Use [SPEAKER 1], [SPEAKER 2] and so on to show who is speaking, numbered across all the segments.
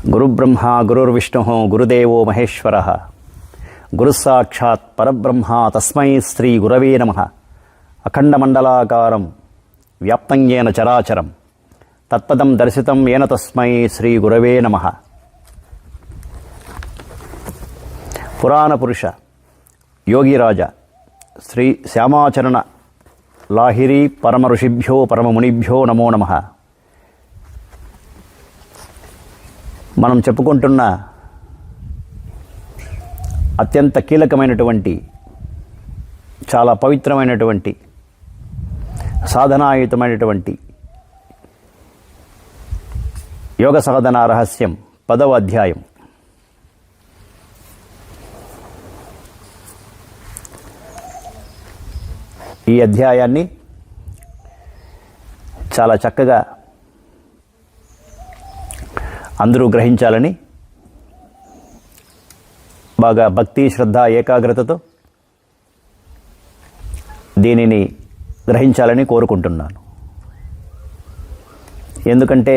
[SPEAKER 1] గురుబ్రహ్మ గురుర్విష్ణు గురుదేవో మహేశ్వర గురుసాక్షాత్ పరబ్రహ్మ తస్మై శ్రీ గురవే నమః. అఖండమండలాకారం వ్యాప్తం ఏన చరాచరం తత్పదం దర్శితం ఏన తస్మై శ్రీ గురవే నమః. పురాణ పురుష యోగిరాజ శ్రీ శ్యామాచరణ లాహిరి పరమ ఋషిభ్యో పరమమునిభ్యో నమో నమః. మనం చెప్పుకుంటున్న అత్యంత కీలకమైనటువంటి చాలా పవిత్రమైనటువంటి సాధనాయుతమైనటువంటి యోగ సాధన రహస్యం 10వ అధ్యాయం. ఈ అధ్యాయాన్ని చాలా చక్కగా అందరూ గ్రహించాలని బాగా భక్తి శ్రద్ధ ఏకాగ్రతతో దీనిని గ్రహించాలని కోరుకుంటున్నాను. ఎందుకంటే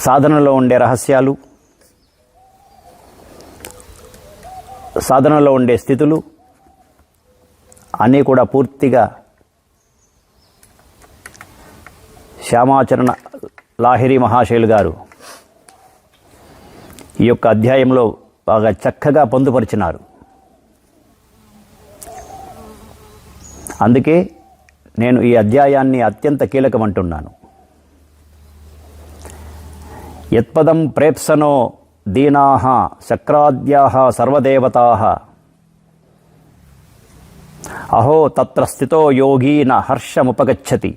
[SPEAKER 1] సాధనలో ఉండే రహస్యాలు, సాధనలో ఉండే స్థితులు అన్నీ కూడా పూర్తిగా శ్యామాచరణ లాహిరి మహాశయులు గారు ఈ యొక్క అధ్యాయంలో బాగా చక్కగా పొందుపరిచినారు. అందుకే నేను ఈ అధ్యాయాన్ని అత్యంత కీలకమంటున్నాను. యత్పదం ప్రేప్సనో దీనాః శక్రాద్యాః సర్వదేవతాః అహో తత్ర స్థితో యోగీ న హర్షముపగచ్చతి.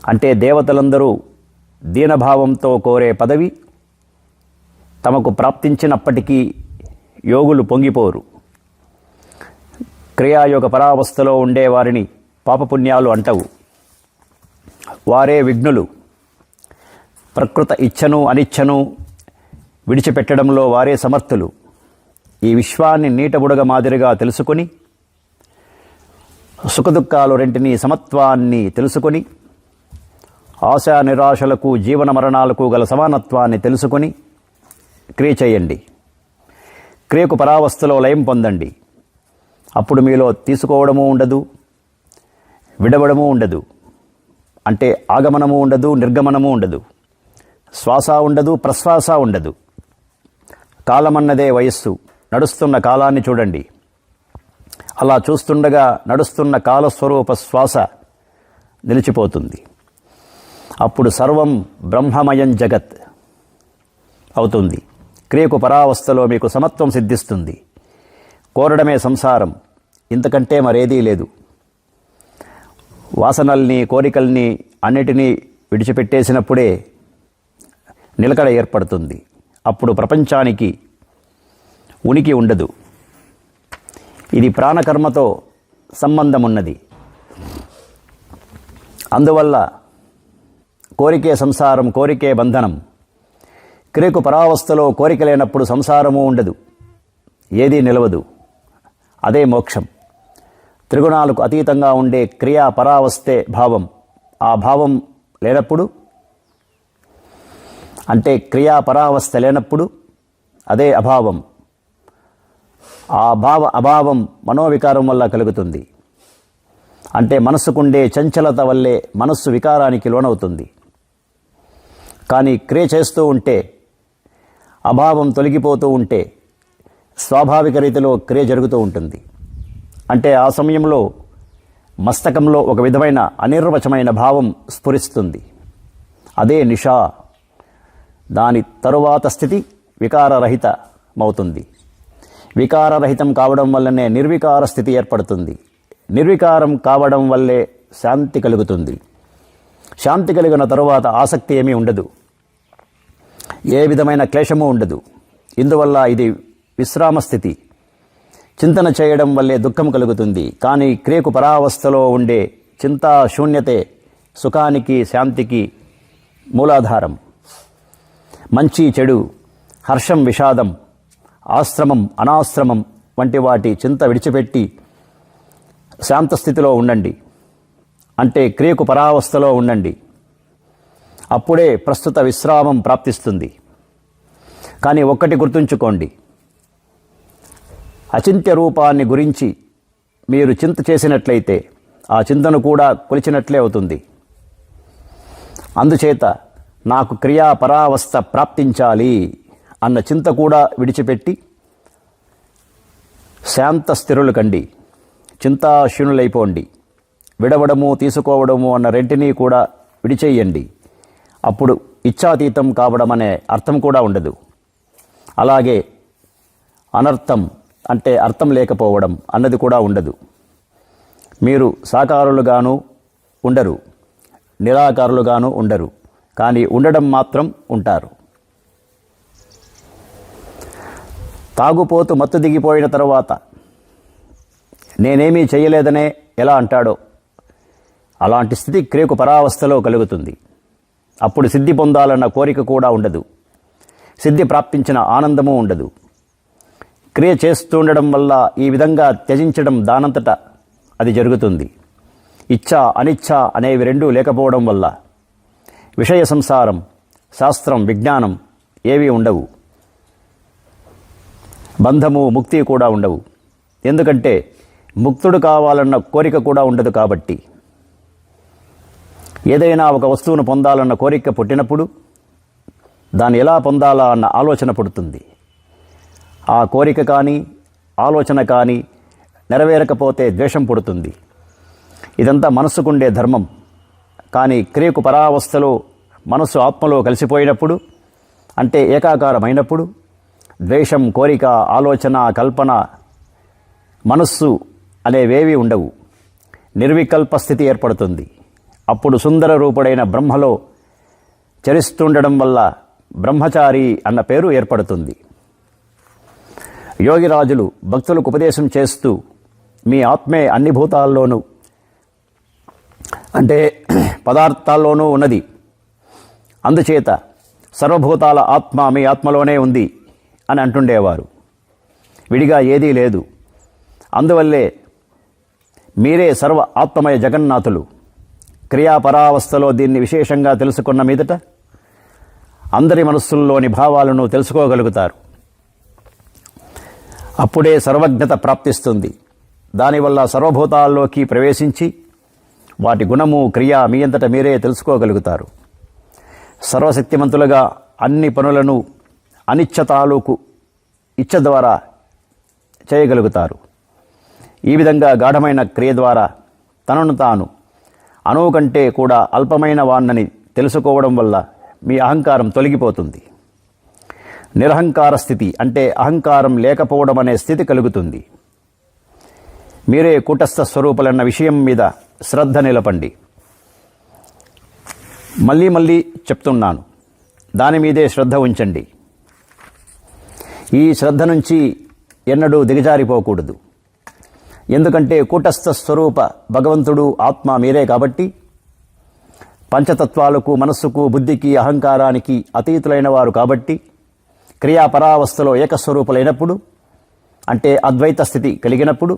[SPEAKER 1] అంటే దేవతలందరూ దీనభావంతో కోరే పదవి తమకు ప్రాప్తించినప్పటికీ యోగులు పొంగిపోరు. క్రియాయోగ పరావస్థలో ఉండేవారిని పాపపుణ్యాలు అంటవు. వారే విఘ్నులు. ప్రకృత ఇచ్ఛను అనిచ్ఛను విడిచిపెట్టడంలో వారే సమర్థులు. ఈ విశ్వాన్ని నీటబుడగ మాదిరిగా తెలుసుకొని, సుఖదుఖాలు రెంటిని సమత్వాన్ని తెలుసుకొని, ఆశా నిరాశలకు జీవన మరణాలకు గల సమానత్వాన్ని తెలుసుకొని క్రియ చేయండి. క్రియకు పరావస్థలో లయం పొందండి. అప్పుడు మీలో తీసుకోవడము ఉండదు, విడవడము ఉండదు. అంటే ఆగమనము ఉండదు, నిర్గమనము ఉండదు, శ్వాస ఉండదు, ప్రశ్వాస ఉండదు. కాలమన్నదే వయస్సు. నడుస్తున్న కాలాన్ని చూడండి. అలా చూస్తుండగా నడుస్తున్న కాలస్వరూప శ్వాస నిలిచిపోతుంది. అప్పుడు సర్వం బ్రహ్మమయం జగత్ అవుతుంది. క్రియకు పరావస్థలో మీకు సమత్వం సిద్ధిస్తుంది. కోరడమే సంసారం, ఇంతకంటే మరేదీ లేదు. వాసనల్ని, కోరికల్ని అన్నిటినీ విడిచిపెట్టేసినప్పుడే నిలకడ ఏర్పడుతుంది. అప్పుడు ప్రపంచానికి ఉనికి ఉండదు. ఇది ప్రాణకర్మతో సంబంధం ఉన్నది. అందువల్ల కోరికే సంసారం, కోరికే బంధనం. క్రియకు పరావస్థలో కోరిక లేనప్పుడు సంసారము ఉండదు, ఏదీ నిలవదు. అదే మోక్షం. త్రిగుణాలకు అతీతంగా ఉండే క్రియా పరావస్థే భావం. ఆ భావం లేనప్పుడు, అంటే క్రియా పరావస్థ లేనప్పుడు అదే అభావం. ఆ అభావం మనోవికారం వల్ల కలుగుతుంది. అంటే మనస్సుకుండే చంచలత వల్లే మనస్సు వికారానికి లోనవుతుంది. కానీ క్రియ చేస్తూ ఉంటే, అభావం తొలగిపోతూ ఉంటే స్వాభావిక రీతిలో క్రియ జరుగుతూ ఉంటుంది. అంటే ఆ సమయంలో మస్తకంలో ఒక విధమైన అనిర్వచమైన భావం స్ఫురిస్తుంది. అదే నిషా. దాని తరువాత స్థితి వికారరహితమవుతుంది. వికారరహితం కావడం వల్లనే నిర్వికార స్థితి ఏర్పడుతుంది. నిర్వికారం కావడం వల్లే శాంతి కలుగుతుంది. శాంతి కలిగిన తరువాత ఆసక్తి ఏమీ ఉండదు, ఏ విధమైన క్లేశము ఉండదు. ఇందువల్ల ఇది విశ్రామ స్థితి. చింతన చేయడం వల్లే దుఃఖం కలుగుతుంది. కానీ క్రియకు పరావస్థలో ఉండే చింతా శూన్యతే సుఖానికి శాంతికి మూలాధారం. మంచి చెడు, హర్షం విషాదం, ఆశ్రమం అనాశ్రమం వంటి వాటి చింత విడిచిపెట్టి శాంతస్థితిలో ఉండండి. అంటే క్రియకు పరావస్థలో ఉండండి. అప్పుడే ప్రస్తుత విశ్రామం ప్రాప్తిస్తుంది. కానీ ఒక్కటి గుర్తుంచుకోండి, అచింత్య రూపాన్ని గురించి మీరు చింత చేసినట్లయితే ఆ చింతను కూడా కొలిచినట్లే అవుతుంది. అందుచేత నాకు క్రియా పరావస్థ ప్రాప్తించాలి అన్న చింత కూడా విడిచిపెట్టి శాంత స్థిరులు కండి, చింతాశూన్యులైపోండి. విడవడము తీసుకోవడము అన్న రెంటినీ కూడా విడిచేయండి. అప్పుడు ఇచ్ఛాతీతం కావడం అనే అర్థం కూడా ఉండదు. అలాగే అనర్థం అంటే అర్థం లేకపోవడం అన్నది కూడా ఉండదు. మీరు సాకారులుగాను ఉండరు, నిరాకారులుగాను ఉండరు, కానీ ఉండడం మాత్రం ఉంటారు. తాగుపోతూ మత్తు దిగిపోయిన తరువాత నేనేమీ చేయలేదనే ఎలా అంటాడో అలాంటి స్థితి క్రియకు పరావస్థలో కలుగుతుంది. అప్పుడు సిద్ధి పొందాలన్న కోరిక కూడా ఉండదు, సిద్ధి ప్రాప్తించిన ఆనందము ఉండదు. క్రియ చేస్తుండడం వల్ల ఈ విధంగా త్యజించడం దానంతట అది జరుగుతుంది. ఇచ్ఛ అనిచ్ఛ అనేవి రెండూ లేకపోవడం వల్ల విషయ సంసారం, శాస్త్రం, విజ్ఞానం ఏవీ ఉండవు. బంధము, ముక్తి కూడా ఉండవు. ఎందుకంటే ముక్తుడు కావాలన్న కోరిక కూడా ఉండదు. కాబట్టి ఏదైనా ఒక వస్తువును పొందాలన్న కోరిక పుట్టినప్పుడు దాన్ని ఎలా పొందాలా అన్న ఆలోచన పుడుతుంది. ఆ కోరిక కానీ ఆలోచన కానీ నెరవేరకపోతే ద్వేషం పుడుతుంది. ఇదంతా మనస్సుకుండే ధర్మం. కానీ క్రియకు పరావస్థలో మనస్సు ఆత్మలో కలిసిపోయినప్పుడు, అంటే ఏకాకారమైనప్పుడు, ద్వేషం, కోరిక, ఆలోచన, కల్పన, మనస్సు అనేవేవీ ఉండవు. నిర్వికల్ప స్థితి ఏర్పడుతుంది. అప్పుడు సుందర రూపుడైన బ్రహ్మలో చరిస్తుండడం వల్ల బ్రహ్మచారి అన్న పేరు ఏర్పడుతుంది. యోగిరాజులు భక్తులకు ఉపదేశం చేస్తూ మీ ఆత్మే అన్ని భూతాల్లోనూ అంటే పదార్థాల్లోనూ ఉన్నది, అందుచేత సర్వభూతాల ఆత్మ మీ ఆత్మలోనే ఉంది అని అంటుండేవారు. విడిగా ఏదీ లేదు. అందువల్లే మీరే సర్వ ఆత్మమయ జగన్నాథులు. క్రియాపరావస్థలో దీన్ని విశేషంగా తెలుసుకున్న మీదట అందరి మనస్సుల్లోని భావాలను తెలుసుకోగలుగుతారు. అప్పుడే సర్వజ్ఞత ప్రాప్తిస్తుంది. దానివల్ల సర్వభూతాల్లోకి ప్రవేశించి వాటి గుణము, క్రియ మీ అంతట మీరే తెలుసుకోగలుగుతారు. సర్వశక్తిమంతులుగా అన్ని పనులను అనిచ్ఛ తాలూకు ఇచ్ఛ ద్వారా చేయగలుగుతారు. ఈ విధంగా గాఢమైన క్రియ ద్వారా తనను తాను అణువు కంటే కూడా అల్పమైన వాణ్ణని తెలుసుకోవడం వల్ల మీ అహంకారం తొలగిపోతుంది. నిరహంకార స్థితి అంటే అహంకారం లేకపోవడం అనే స్థితి కలుగుతుంది. మీరే కూటస్థ స్వరూపులన్న విషయం మీద శ్రద్ధ నిలపండి. మళ్ళీ మళ్ళీ చెప్తున్నాను, దాని మీదే శ్రద్ధ ఉంచండి. ఈ శ్రద్ధ నుంచి ఎన్నడూ దిగజారిపోకూడదు. ఎందుకంటే కూటస్థ స్వరూప భగవంతుడు ఆత్మ మీరే కాబట్టి పంచతత్వాలకు, మనస్సుకు, బుద్ధికి, అహంకారానికి అతీతులైన వారు కాబట్టి క్రియాపరావస్థలో ఏకస్వరూపులైనప్పుడు అంటే అద్వైత స్థితి కలిగినప్పుడు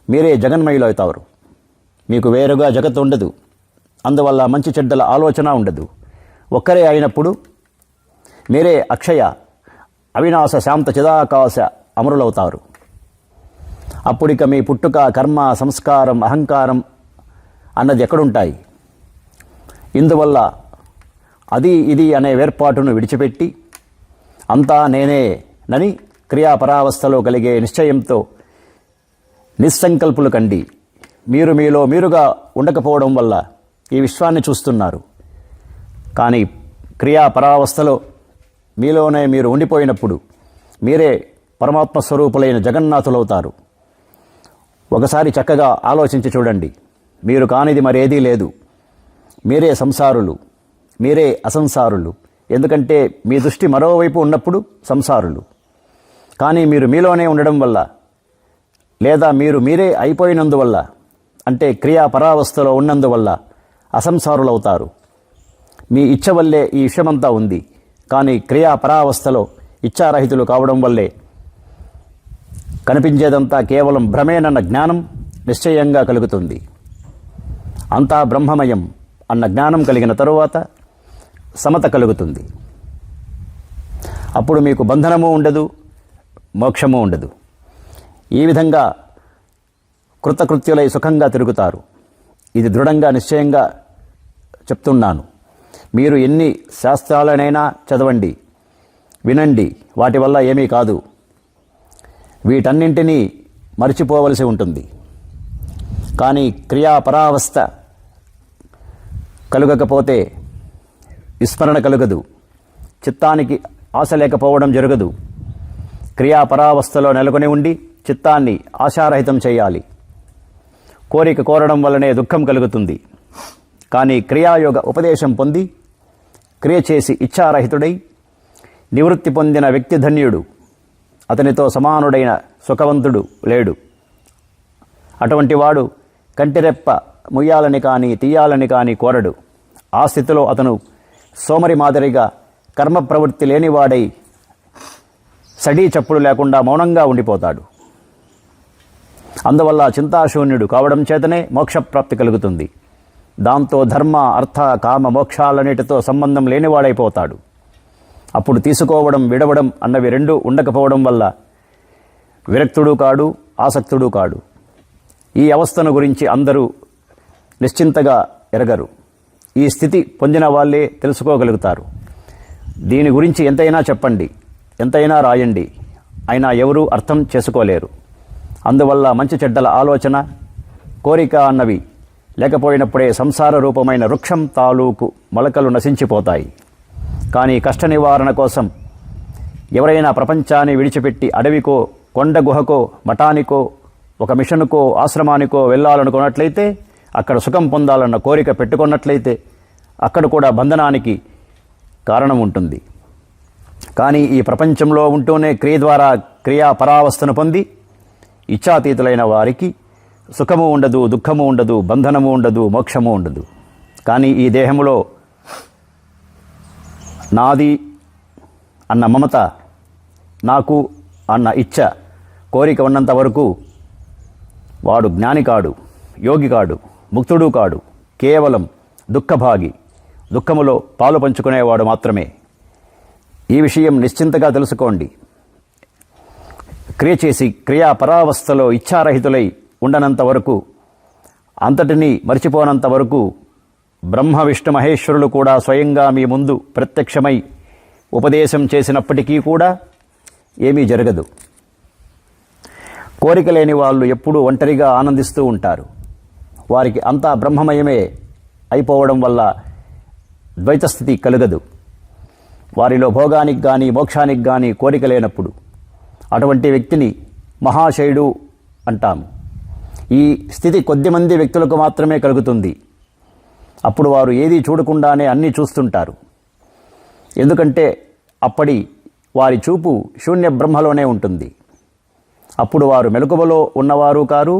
[SPEAKER 1] మీరే జగన్మయులవుతారు. మీకు వేరుగా జగత్తు ఉండదు. అందువల్ల మంచి చెడ్డల ఆలోచన ఉండదు. ఒక్కరే అయినప్పుడు మీరే అక్షయ, అవినాశ, శాంత, చిదాకాశ అమరులవుతారు. అప్పుడిక మీ పుట్టుక, కర్మ, సంస్కారం, అహంకారం అన్నది ఎక్కడుంటాయి? ఇందువల్ల అది ఇది అనే వేర్పాటును విడిచిపెట్టి అంతా నేనే నని క్రియాపరావస్థలో కలిగే నిశ్చయంతో నిస్సంకల్పులు కండి. మీరు మీలో మీరుగా ఉండకపోవడం వల్ల ఈ విశ్వాన్ని చూస్తున్నారు. కానీ క్రియాపరావస్థలో మీలోనే మీరు ఉండిపోయినప్పుడు మీరే పరమాత్మ స్వరూపులైన జగన్నాథులవుతారు. ఒకసారి చక్కగా ఆలోచించి చూడండి. మీరు కానిది మరేదీ లేదు. మీరే సంసారులు, మీరే అసంసారులు. ఎందుకంటే మీ దృష్టి మరోవైపు ఉన్నప్పుడు సంసారులు. కానీ మీరు మీలోనే ఉండడం వల్ల, లేదా మీరు మీరే అయిపోయినందువల్ల, అంటే క్రియాపరావస్థలో ఉన్నందువల్ల అసంసారులవుతారు. మీ ఇచ్చ వల్లే ఈ విషయమంతా ఉంది. కానీ క్రియాపరావస్థలో ఇచ్ఛారహితులు కావడం వల్లే కనిపించేదంతా కేవలం భ్రమేనన్న జ్ఞానం నిశ్చయంగా కలుగుతుంది. అంతా బ్రహ్మమయం అన్న జ్ఞానం కలిగిన తరువాత సమత కలుగుతుంది. అప్పుడు మీకు బంధనము ఉండదు, మోక్షము ఉండదు. ఈ విధంగా కృతకృత్యులై సుఖంగా తిరుగుతారు. ఇది దృఢంగా నిశ్చయంగా చెప్తున్నాను. మీరు ఎన్ని శాస్త్రాలనైనా చదవండి, వినండి, వాటి వల్ల ఏమీ కాదు. వీటన్నింటినీ మరిచిపోవలసి ఉంటుంది. కానీ క్రియాపరావస్థ కలుగకపోతే విస్మరణ కలుగదు. చిత్తానికి ఆశ లేకపోవడం జరగదు. క్రియాపరావస్థలో నెలకొని ఉండి చిత్తాన్ని ఆశారహితం చేయాలి. కోరిక కోరడం వల్లనే దుఃఖం కలుగుతుంది. కానీ క్రియాయోగ ఉపదేశం పొంది క్రియ చేసి ఇచ్ఛారహితుడై నివృత్తి పొందిన వ్యక్తి ధన్యుడు. అతనితో సమానుడైన సుఖవంతుడు లేడు. అటువంటి వాడు కంటిరెప్ప ముయ్యాలని కానీ తీయాలని కానీ కోరడు. ఆ స్థితిలో అతను సోమరి మాదిరిగా కర్మ ప్రవృత్తి లేనివాడై సడీ చప్పుడు లేకుండా మౌనంగా ఉండిపోతాడు. అందువల్ల చింతాశూన్యుడు కావడం చేతనే మోక్షప్రాప్తి కలుగుతుంది. దాంతో ధర్మ, అర్థ, కామ, మోక్షాలన్నిటితో సంబంధం లేనివాడైపోతాడు. అప్పుడు తీసుకోవడం, విడవడం అన్నవి రెండూ ఉండకపోవడం వల్ల విరక్తుడు కాడు, ఆసక్తుడు కాడు. ఈ అవస్థను గురించి అందరూ నిశ్చింతగా ఎరగరు. ఈ స్థితి పొందిన వాళ్ళే తెలుసుకోగలుగుతారు. దీని గురించి ఎంతైనా చెప్పండి, ఎంతైనా రాయండి, అయినా ఎవరూ అర్థం చేసుకోలేరు. అందువల్ల మంచి చెడ్డల ఆలోచన, కోరిక అన్నవి లేకపోయినప్పుడే సంసార రూపమైన వృక్షం తాలూకు మొలకలు నశించిపోతాయి. కానీ కష్ట నివారణ కోసం ఎవరైనా ప్రపంచాన్ని విడిచిపెట్టి అడవికో, కొండ గుహకో, మఠానికో, ఒక మిషనుకో, ఆశ్రమానికో వెళ్ళాలనుకున్నట్లయితే, అక్కడ సుఖం పొందాలన్న కోరిక పెట్టుకున్నట్లయితే అక్కడ కూడా బంధనానికి కారణం ఉంటుంది. కానీ ఈ ప్రపంచంలో ఉంటూనే క్రియ ద్వారా క్రియాపరావస్థను పొంది ఇచ్ఛాతీతులైన వారికి సుఖము ఉండదు, దుఃఖము ఉండదు, బంధనము ఉండదు, మోక్షము ఉండదు. కానీ ఈ దేహంలో నాది అన్న మమత, నాకు అన్న ఇచ్ఛ, కోరిక ఉన్నంత వరకు వాడు జ్ఞాని కాడు, యోగి కాడు, ముక్తుడు కాడు. కేవలం దుఃఖభాగి, దుఃఖములో పాలు పంచుకునేవాడు మాత్రమే. ఈ విషయం నిశ్చింతగా తెలుసుకోండి. క్రియ చేసి క్రియాపరావస్థలో ఇచ్ఛారహితులై ఉండనంత వరకు, అంతటినీ మర్చిపోనంత వరకు బ్రహ్మ, విష్ణు, మహేశ్వరులు కూడా స్వయంగా మీ ముందు ప్రత్యక్షమై ఉపదేశం చేసినప్పటికీ కూడా ఏమీ జరగదు. కోరిక లేని వాళ్ళు ఎప్పుడూ ఒంటరిగా ఆనందిస్తూ ఉంటారు. వారికి అంతా బ్రహ్మమయమే అయిపోవడం వల్ల ద్వైతస్థితి కలగదు. వారిలో భోగానికి కానీ మోక్షానికి కానీ కోరిక లేనప్పుడు అటువంటి వ్యక్తిని మహాశయుడు అంటాము. ఈ స్థితి కొద్దిమంది వ్యక్తులకు మాత్రమే కలుగుతుంది. అప్పుడు వారు ఏదీ చూడకుండానే అన్నీ చూస్తుంటారు. ఎందుకంటే అప్పటి వారి చూపు శూన్య బ్రహ్మలోనే ఉంటుంది. అప్పుడు వారు మెలకువలో ఉన్నవారు కారు,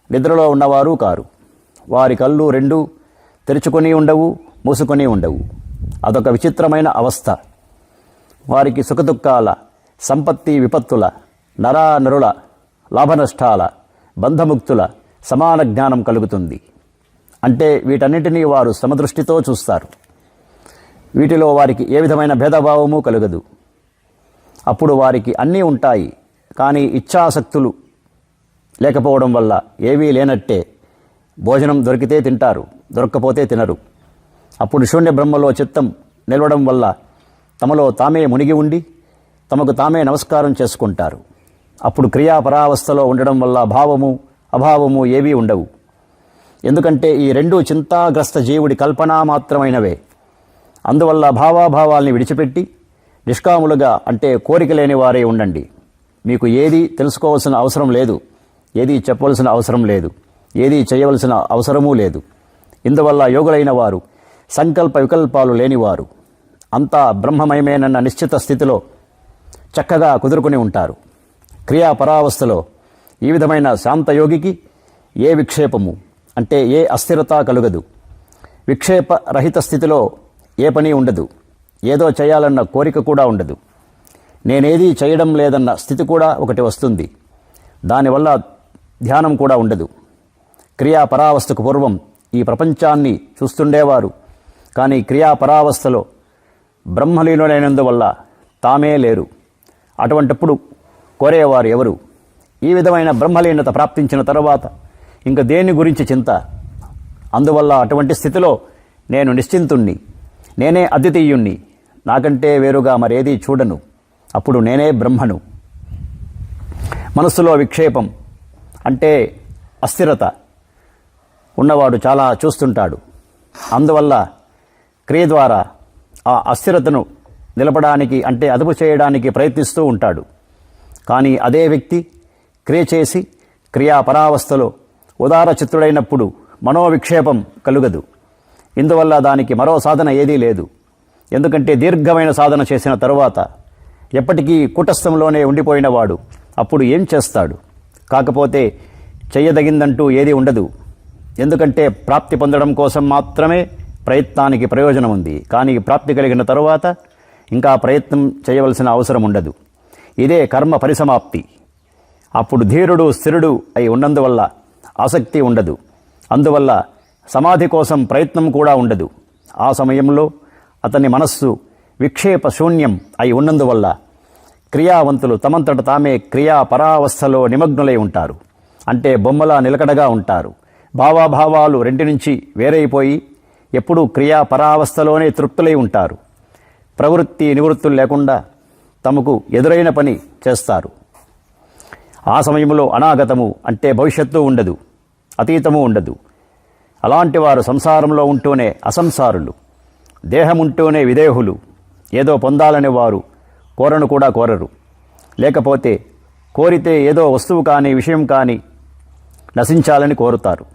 [SPEAKER 1] నిద్రలో ఉన్నవారు కారు. వారి కళ్ళు రెండూ తెరుచుకొని ఉండవు, మూసుకొని ఉండవు. అదొక విచిత్రమైన అవస్థ. వారికి సుఖదుఖాల, సంపత్తి విపత్తుల, నరానరుల, లాభనష్టాల, బంధముక్తుల సమాన జ్ఞానం కలుగుతుంది. అంటే వీటన్నిటినీ వారు సమదృష్టితో చూస్తారు. వీటిలో వారికి ఏ విధమైన భేదభావము కలగదు. అప్పుడు వారికి అన్నీ ఉంటాయి. కానీ ఇచ్ఛాశక్తులు లేకపోవడం వల్ల ఏవీ లేనట్టే. భోజనం దొరికితే తింటారు, దొరక్కపోతే తినరు. అప్పుడు శూన్య బ్రహ్మలో చిత్తం నిలవడం వల్ల తమలో తామే మునిగి ఉండి తమకు తామే నమస్కారం చేసుకుంటారు. అప్పుడు క్రియాపరావస్థలో ఉండడం వల్ల భావము, అభావము ఏవీ ఉండవు. ఎందుకంటే ఈ రెండూ చింతాగ్రస్త జీవుడి కల్పనా మాత్రమైనవే. అందువల్ల భావాభావాల్ని విడిచిపెట్టి నిష్కాములుగా, అంటే కోరిక లేని వారే ఉండండి. మీకు ఏదీ తెలుసుకోవాల్సిన అవసరం లేదు, ఏదీ చెప్పవలసిన అవసరం లేదు. ఏదీ చేయవలసిన అవసరమూ లేదు. ఇందువల్ల యోగులైన వారు సంకల్ప వికల్పాలు లేనివారు, అంతా బ్రహ్మమయమేనన్న నిశ్చిత స్థితిలో చక్కగా కుదురుకుని ఉంటారు. క్రియాపరావస్థలో ఈ విధమైన శాంతయోగికి ఏ విక్షేపము అంటే ఏ అస్థిరత కలుగదు. విక్షేపరహిత స్థితిలో ఏ పని ఉండదు. ఏదో చేయాలన్న కోరిక కూడా ఉండదు. నేనేదీ చేయడం లేదన్న స్థితి కూడా ఒకటి వస్తుంది. దానివల్ల ధ్యానం కూడా ఉండదు. క్రియాపరావస్థకు పూర్వం ఈ ప్రపంచాన్ని చూస్తుండేవారు. కానీ క్రియాపరావస్థలో బ్రహ్మలీనులైనందువల్ల తామే లేరు. అటువంటప్పుడు కోరేవారు ఎవరు? ఈ విధమైన బ్రహ్మలీనత ప్రాప్తించిన తరువాత ఇంక దేని గురించి చింత? అందువల్ల అటువంటి స్థితిలో నేను నిశ్చింతుణ్ణి, నేనే అద్వితీయుణ్ణి, నాకంటే వేరుగా మరేదీ చూడను. అప్పుడు నేనే బ్రహ్మను. మనస్సులో విక్షేపం అంటే అస్థిరత ఉన్నవాడు చాలా చూస్తుంటాడు. అందువల్ల క్రియ ద్వారా ఆ అస్థిరతను నిలపడానికి అంటే అదుపు చేయడానికి ప్రయత్నిస్తూ ఉంటాడు. కానీ అదే వ్యక్తి క్రియ చేసి క్రియాపరావస్థలో ఉదార చిత్తుడైనప్పుడు మనోవిక్షేపం కలుగదు. ఇందువల్ల దానికి మరో సాధన ఏదీ లేదు. ఎందుకంటే దీర్ఘమైన సాధన చేసిన తరువాత ఎప్పటికీ కూటస్థంలోనే ఉండిపోయినవాడు అప్పుడు ఏం చేస్తాడు? కాకపోతే చెయ్యదగిందంటూ ఏదీ ఉండదు. ఎందుకంటే ప్రాప్తి పొందడం కోసం మాత్రమే ప్రయత్నానికి ప్రయోజనం ఉంది. కానీ ప్రాప్తి కలిగిన తరువాత ఇంకా ప్రయత్నం చేయవలసిన అవసరం ఉండదు. ఇదే కర్మ పరిసమాప్తి. అప్పుడు ధీరుడు స్థిరుడు అయి ఉన్నందువల్ల ఆసక్తి ఉండదు. అందువల్ల సమాధి కోసం ప్రయత్నం కూడా ఉండదు. ఆ సమయంలో అతని మనస్సు విక్షేప శూన్యం అయి ఉన్నందువల్ల క్రియావంతులు తమంతట తామే క్రియాపరావస్థలో నిమగ్నులై ఉంటారు. అంటే బొమ్మలా నిలకడగా ఉంటారు. భావాభావాలు రెంటి నుంచి వేరైపోయి ఎప్పుడూ క్రియాపరావస్థలోనే తృప్తులై ఉంటారు. ప్రవృత్తి నివృత్తులు లేకుండా తమకు ఎదురైన పని చేస్తారు. ఆ సమయంలో అనాగతము అంటే భవిష్యత్తు ఉండదు, అతీతము ఉండదు. అలాంటి వారు సంసారంలో ఉంటూనే అసంసారులు, దేహముంటూనే విదేహులు. ఏదో పొందాలని వారు కోరను కూడా కోరరు. లేకపోతే కోరితే ఏదో వస్తువు కానీ విషయం కానీ నశించాలని కోరుతారు.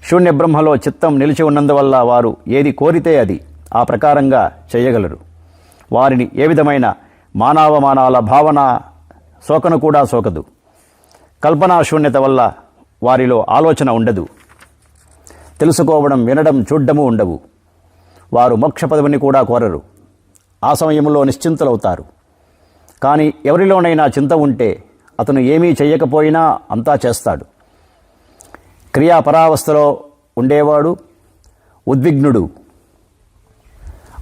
[SPEAKER 1] శూన్య బ్రహ్మలో చిత్తం నిలిచి ఉన్నందువల్ల వారు ఏది కోరితే అది ఆ ప్రకారంగా చేయగలరు. వారిని ఏ విధమైన మానవమానాల భావన శోకను కూడా సోకదు. కల్పనా శూన్యత వల్ల వారిలో ఆలోచన ఉండదు. తెలుసుకోవడం, వినడం, చూడ్డము ఉండవు. వారు మోక్ష పదవిని కూడా కోరరు. ఆ సమయంలో నిశ్చింతులవుతారు. కానీ ఎవరిలోనైనా చింత ఉంటే అతను ఏమీ చెయ్యకపోయినా అంతా చేస్తాడు. క్రియాపరావస్థలో ఉండేవాడు ఉద్విగ్నుడు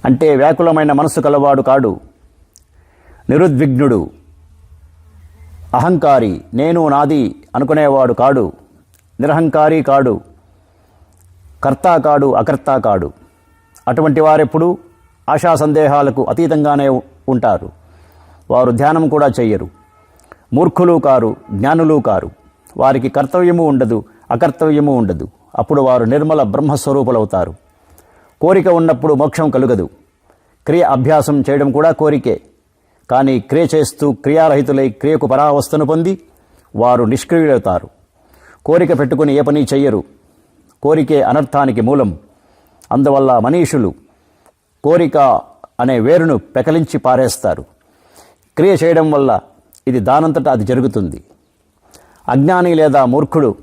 [SPEAKER 1] అంటే వ్యాకులమైన మనస్సు కలవాడు కాడు. నిరుద్విగ్నుడు, అహంకారి, నేను నాది అనుకునేవాడు కాడు. నిరహంకారి కాడు, కర్త కాడు, అకర్త కాడు. అటువంటి వారెప్పుడూ ఆశా సందేహాలకు అతీతంగానే ఉంటారు. వారు ధ్యానం కూడా చెయ్యరు. మూర్ఖులు కారు, జ్ఞానులు కారు. వారికి కర్తవ్యము ఉండదు, అకర్తవ్యము ఉండదు. అప్పుడు వారు నిర్మల బ్రహ్మస్వరూపులవుతారు. కోరిక ఉన్నప్పుడు మోక్షం కలుగదు. క్రియ అభ్యాసం చేయడం కూడా కోరికే. కానీ క్రియ చేస్తూ క్రియారహితులై క్రియకు పరావస్థను పొంది వారు నిష్క్రియులవుతారు. కోరిక పెట్టుకుని ఏ పని చెయ్యరు. కోరికే అనర్థానికి మూలం. అందువల్ల మనీషులు కోరిక అనే వేరును పెకలించి పారేస్తారు. క్రియ చేయడం వల్ల ఇది దానంతటా అది జరుగుతుంది. అజ్ఞాని లేదా మూర్ఖుడు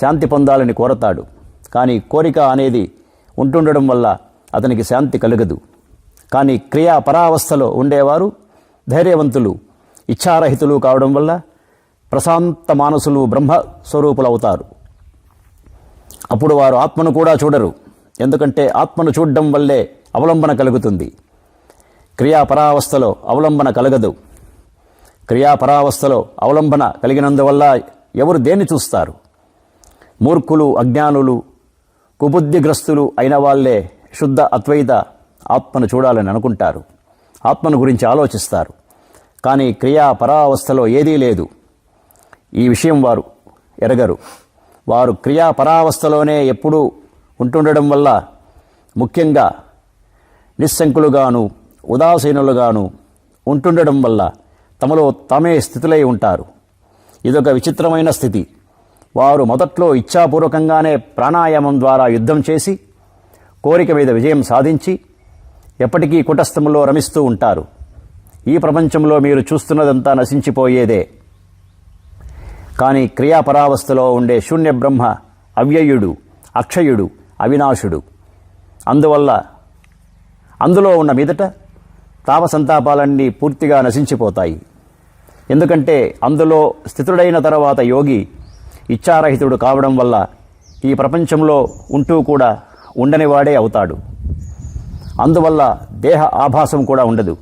[SPEAKER 1] శాంతి పొందాలని కోరతాడు. కానీ కోరిక అనేది ఉంటుండడం వల్ల అతనికి శాంతి కలగదు. కానీ క్రియా పరావస్థలో ఉండేవారు ధైర్యవంతులు, ఇచ్ఛారహితులు కావడం వల్ల ప్రశాంత మానసులు బ్రహ్మస్వరూపులవుతారు. అప్పుడు వారు ఆత్మను కూడా చూడరు. ఎందుకంటే ఆత్మను చూడడం వల్లే అవలంబన కలుగుతుంది. క్రియాపరావస్థలో అవలంబన కలగదు. క్రియాపరావస్థలో అవలంబన కలిగినందువల్ల ఎవరు దేన్ని చూస్తారు? మూర్ఖులు, అజ్ఞానులు, కుబుద్ధిగ్రస్తులు అయిన వాళ్ళే శుద్ధ అద్వైత ఆత్మను చూడాలని అనుకుంటారు. ఆత్మను గురించి ఆలోచిస్తారు. కానీ క్రియాపరావస్థలో ఏదీ లేదు. ఈ విషయం వారు ఎరగరు. వారు క్రియాపరావస్థలోనే ఎప్పుడూ ఉంటుండడం వల్ల ముఖ్యంగా నిస్సంకులుగాను ఉదాసీనులుగాను ఉంటుండడం వల్ల తమలో తామే స్థితులై ఉంటారు. ఇదొక విచిత్రమైన స్థితి. వారు మొదట్లో ఇచ్ఛాపూర్వకంగానే ప్రాణాయామం ద్వారా యుద్ధం చేసి కోరిక మీద విజయం సాధించి ఎప్పటికీ కుటస్థంలో రమిస్తూ ఉంటారు. ఈ ప్రపంచంలో మీరు చూస్తున్నదంతా నశించిపోయేదే. కానీ క్రియాపరావస్థలో ఉండే శూన్య బ్రహ్మ అవ్యయుడు, అక్షయుడు, అవినాశుడు. అందువల్ల అందులో ఉన్న మీదట తాపసంతాపాలన్నీ పూర్తిగా నశించిపోతాయి. ఎందుకంటే అందులో స్థితుడైన తర్వాత యోగి ఇచ్ఛారహితుడు కావడం వల్ల ఈ ప్రపంచంలో ఉంటూ కూడా ఉండనివాడే అవుతాడు. అందువల్ల దేహ ఆభాసం కూడా ఉండదు.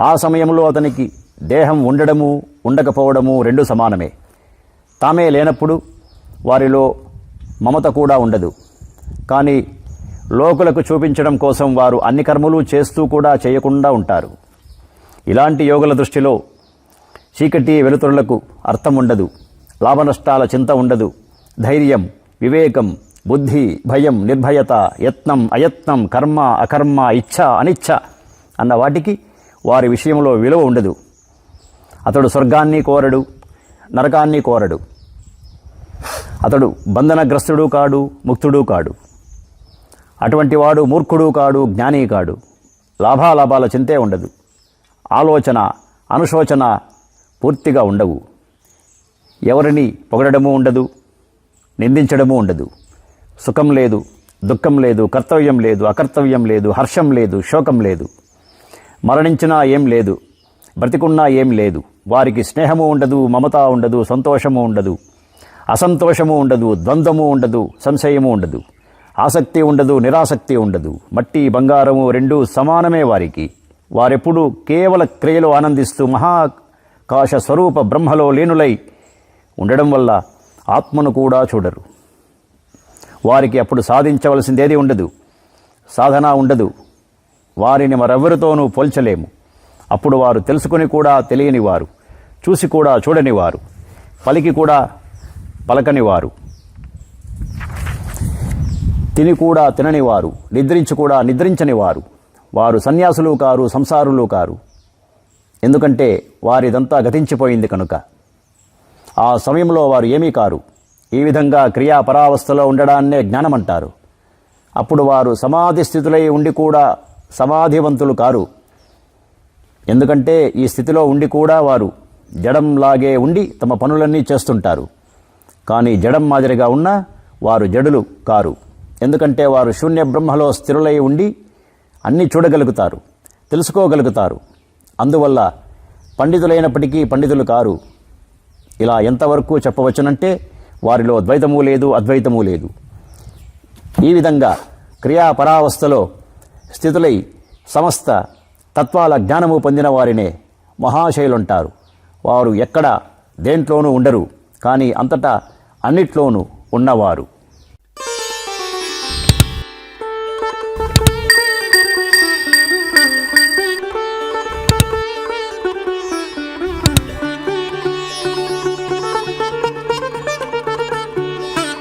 [SPEAKER 1] ఆ సమయంలో అతనికి దేహం ఉండడము ఉండకపోవడము రెండు సమానమే. తామే లేనప్పుడు వారిలో మమత కూడా ఉండదు. కానీ లోకులకు చూపించడం కోసం వారు అన్ని కర్మలు చేస్తూ కూడా చేయకుండా ఉంటారు. ఇలాంటి యోగుల దృష్టిలో చీకటి వెలుతురులకు అర్థం ఉండదు, లాభనష్టాల చింత ఉండదు. ధైర్యం, వివేకం, బుద్ధి, భయం, నిర్భయత, యత్నం, అయత్నం, కర్మ, అకర్మ, ఇచ్ఛ, అనిచ్ఛ అన్న వాటికి వారి విషయంలో విలువ ఉండదు. అతడు స్వర్గాన్ని కోరడు, నరకాన్ని కోరడు. అతడు బంధనగ్రస్తుడు కాడు, ముక్తుడు కాడు. అటువంటి వాడు మూర్ఖుడు కాడు, జ్ఞాని కాడు. లాభాలాభాల చింతే ఉండదు. ఆలోచన, అనుశోచన పూర్తిగా ఉండవు. ఎవరిని పొగడము ఉండదు, నిందించడము ఉండదు. సుఖం లేదు, దుఃఖం లేదు, కర్తవ్యం లేదు, అకర్తవ్యం లేదు, హర్షం లేదు, శోకం లేదు. మరణించినా ఏం లేదు, బ్రతికున్నా ఏం లేదు. వారికి స్నేహము ఉండదు, మమత ఉండదు, సంతోషము ఉండదు, అసంతోషము ఉండదు, ద్వంద్వము ఉండదు, సంశయము ఉండదు, ఆసక్తి ఉండదు, నిరాసక్తి ఉండదు. మట్టి బంగారము రెండూ సమానమే వారికి. వారెప్పుడు కేవల క్రియలో ఆనందిస్తూ మహాకాశ స్వరూప బ్రహ్మలో లీనులై ఉండడం వల్ల ఆత్మను కూడా చూడరు. వారికి అప్పుడు సాధించవలసిందేది ఉండదు, సాధన ఉండదు. వారిని మరెవరితోనూ పోల్చలేము. అప్పుడు వారు తెలుసుకుని కూడా తెలియనివారు, చూసి కూడా చూడనివారు, పలికి కూడా పలకనివారు, తిని కూడా తిననివారు, నిద్రించి కూడా నిద్రించనివారు. వారు సన్యాసులు కారు, సంసారులు కారు. ఎందుకంటే వారిదంతా గతించిపోయింది కనుక. ఆ సమయంలో వారు ఏమీ కారు. ఈ విధంగా క్రియాపరావస్థలో ఉండడాన్నే జ్ఞానమంటారు. అప్పుడు వారు సమాధి స్థితులై ఉండి కూడా సమాధివంతులు కారు. ఎందుకంటే ఈ స్థితిలో ఉండి కూడా వారు జడంలాగే ఉండి తమ పనులన్నీ చేస్తుంటారు. కానీ జడం మాదిరిగా ఉన్నా వారు జడులు కారు. ఎందుకంటే వారు శూన్య బ్రహ్మలో స్థిరులై ఉండి అన్నీ చూడగలుగుతారు, తెలుసుకోగలుగుతారు. అందువల్ల పండితులైనప్పటికీ పండితులు కారు. ఇలా ఎంతవరకు చెప్పవచ్చునంటే వారిలో ద్వైతము లేదు, అద్వైతము లేదు. ఈ విధంగా క్రియాపరావస్థలో స్థితులై సమస్త తత్వాల జ్ఞానము పొందిన వారినే మహాశయులుంటారు. వారు ఎక్కడ దేంట్లోనూ ఉండరు, కానీ అంతటా అన్నిట్లోనూ ఉన్నవారు.